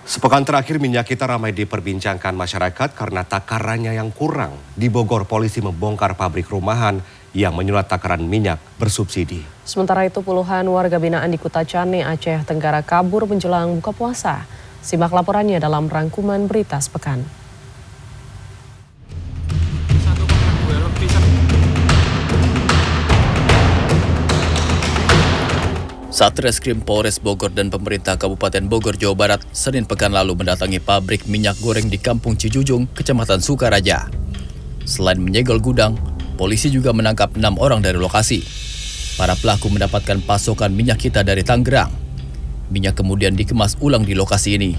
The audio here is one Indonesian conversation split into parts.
Sepekan terakhir minyak kita ramai diperbincangkan masyarakat karena takarannya yang kurang. Di Bogor, polisi membongkar pabrik rumahan yang menyulat takaran minyak bersubsidi. Sementara itu puluhan warga binaan di Kutacane, Aceh Tenggara kabur menjelang buka puasa. Simak laporannya dalam rangkuman berita sepekan. Satreskrim Polres Bogor dan pemerintah Kabupaten Bogor, Jawa Barat, Senin pekan lalu mendatangi pabrik minyak goreng di Kampung Cijujung, Kecamatan Sukaraja. Selain menyegel gudang, polisi juga menangkap 6 orang dari lokasi. Para pelaku mendapatkan pasokan minyak kita dari Tangerang. Minyak kemudian dikemas ulang di lokasi ini.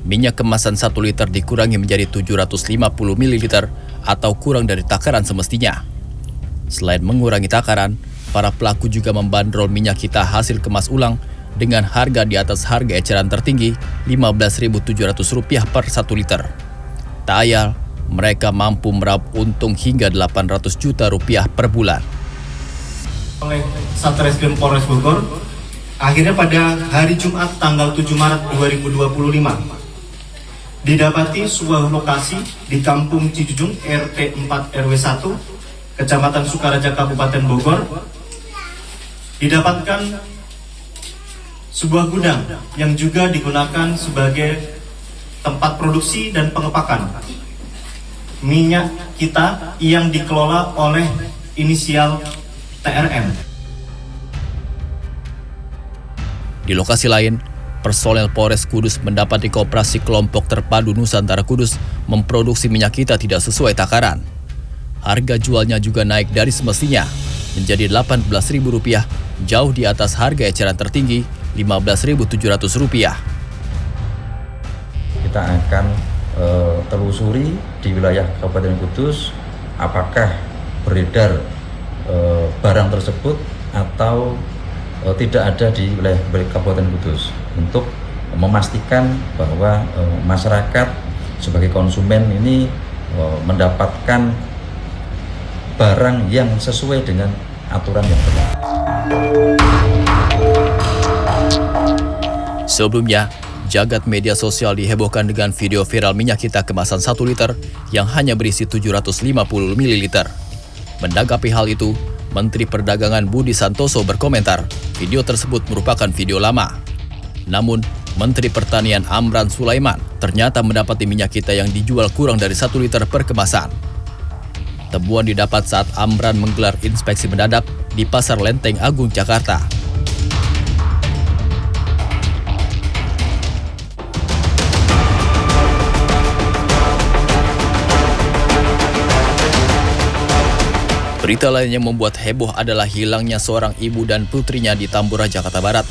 Minyak kemasan 1 liter dikurangi menjadi 750 ml atau kurang dari takaran semestinya. Selain mengurangi takaran, para pelaku juga membandrol minyak kita hasil kemas ulang dengan harga di atas harga eceran tertinggi Rp15.700 per 1 liter. Tak ayal, mereka mampu meraup untung hingga Rp800 juta per bulan. Oleh Satreskrim Polres Bogor, akhirnya pada hari Jumat tanggal 7 Maret 2025, didapati sebuah lokasi di Kampung Cijujung RT 4 RW 1, Kecamatan Sukaraja, Kabupaten Bogor, didapatkan sebuah gudang yang juga digunakan sebagai tempat produksi dan pengepakan minyak kita yang dikelola oleh inisial TRM. Di lokasi lain, personel Polres Kudus mendapati koperasi kelompok terpadu Nusantara Kudus memproduksi minyak kita tidak sesuai takaran. Harga jualnya juga naik dari semestinya menjadi Rp18.000, jauh di atas harga eceran tertinggi Rp15.700. Kita akan telusuri di wilayah Kabupaten Kudus apakah beredar barang tersebut atau tidak ada di wilayah Kabupaten Kudus, untuk memastikan bahwa masyarakat sebagai konsumen ini mendapatkan barang yang sesuai dengan aturan yang berlaku. Sebelumnya, jagat media sosial dihebohkan dengan video viral minyak kita kemasan 1 liter yang hanya berisi 750 ml. Menanggapi hal itu, Menteri Perdagangan Budi Santoso berkomentar, video tersebut merupakan video lama. Namun, Menteri Pertanian Amran Sulaiman ternyata mendapati minyak kita yang dijual kurang dari 1 liter per kemasan. Temuan didapat saat Amran menggelar inspeksi mendadak di Pasar Lenteng Agung, Jakarta. Berita lain yang membuat heboh adalah hilangnya seorang ibu dan putrinya di Tambora, Jakarta Barat.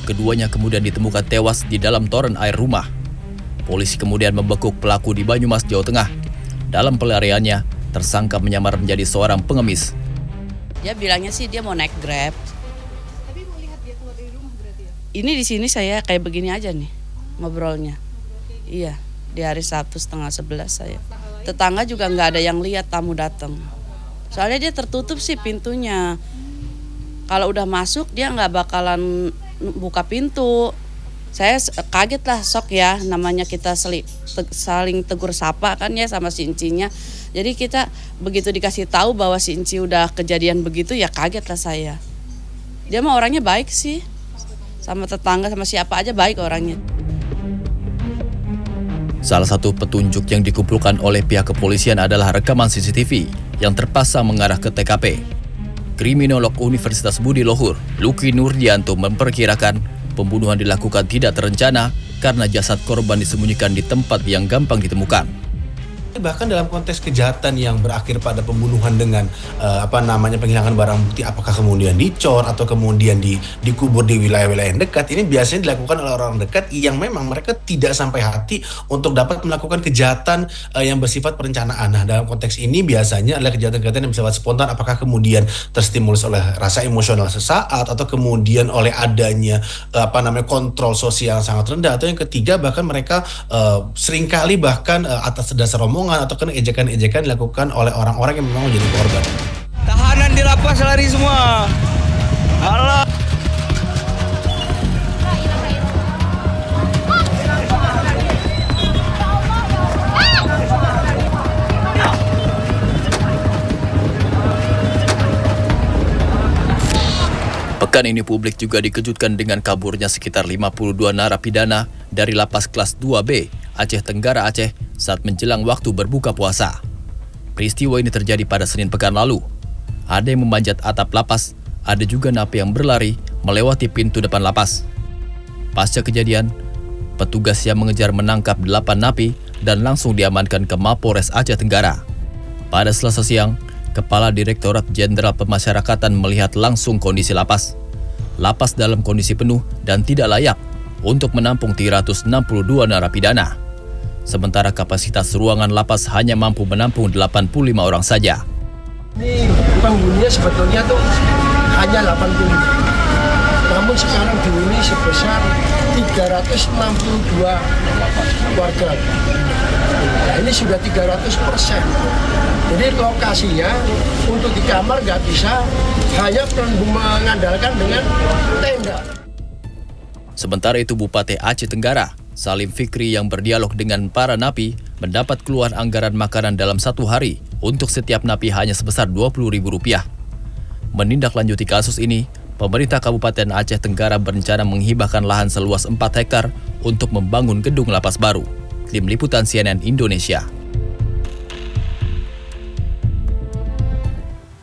Keduanya kemudian ditemukan tewas di dalam toren air rumah. Polisi kemudian membekuk pelaku di Banyumas, Jawa Tengah. Dalam pelariannya, tersangka menyamar menjadi seorang pengemis. Dia bilangnya sih dia mau naik Grab. Tapi mau lihat dia keluar dari rumah berarti ya? Ini di sini saya kayak begini aja nih ngobrolnya. Iya, di hari Sabtu setengah 11 saya. Tetangga juga nggak ada yang lihat tamu datang. Soalnya dia tertutup sih pintunya. Kalau udah masuk dia nggak bakalan buka pintu. Saya kaget lah, sok ya, namanya kita saling tegur sapa kan ya sama si Incinya. Jadi kita begitu dikasih tahu bahwa si Inci udah kejadian begitu, ya kaget lah saya. Dia mah orangnya baik sih, sama tetangga sama siapa aja baik orangnya. Salah satu petunjuk yang dikumpulkan oleh pihak kepolisian adalah rekaman CCTV yang terpasang mengarah ke TKP. Kriminolog Universitas Budi Luhur, Luki Nurdianto, memperkirakan pembunuhan dilakukan tidak terencana karena jasad korban disembunyikan di tempat yang gampang ditemukan. Bahkan dalam konteks kejahatan yang berakhir pada pembunuhan dengan penghilangan barang bukti, apakah kemudian dicor atau kemudian dikubur di wilayah-wilayah yang dekat, ini biasanya dilakukan oleh orang dekat yang memang mereka tidak sampai hati untuk dapat melakukan kejahatan yang bersifat perencanaan. Nah, dalam konteks ini biasanya adalah kejahatan-kejahatan yang bersifat spontan, apakah kemudian terstimulus oleh rasa emosional sesaat atau kemudian oleh adanya kontrol sosial yang sangat rendah, atau yang ketiga bahkan mereka seringkali bahkan atas dasar omongan atau ejekan-ejekan dilakukan oleh orang-orang yang memang menjadi korban. Tahanan di lapas lari semua. Allah. Pekan ini publik juga dikejutkan dengan kaburnya sekitar 52 narapidana dari lapas kelas 2B Aceh Tenggara Aceh saat menjelang waktu berbuka puasa. Peristiwa ini terjadi pada Senin pekan lalu. Ada yang memanjat atap lapas, ada juga napi yang berlari melewati pintu depan lapas. Pasca kejadian, petugas yang mengejar menangkap 8 napi dan langsung diamankan ke Mapolres Aceh Tenggara. Pada Selasa siang, Kepala Direktorat Jenderal Pemasyarakatan melihat langsung kondisi lapas. Lapas dalam kondisi penuh dan tidak layak untuk menampung 362 narapidana. Sementara kapasitas ruangan lapas hanya mampu menampung 85 orang saja. Ini penghuninya sebetulnya tuh hanya 80. Namun sekarang dihuni sebesar 362 warga. Nah, ini sudah 300%. Jadi lokasinya untuk di kamar nggak bisa, hanya mengandalkan dengan tenda. Sementara itu Bupati Aceh Tenggara, Salim Fikri yang berdialog dengan para napi, mendapat keluhan anggaran makanan dalam 1 hari untuk setiap napi hanya sebesar Rp20.000. Menindaklanjuti kasus ini, pemerintah Kabupaten Aceh Tenggara berencana menghibahkan lahan seluas 4 hektar untuk membangun gedung lapas baru. Tim Liputan CNN Indonesia.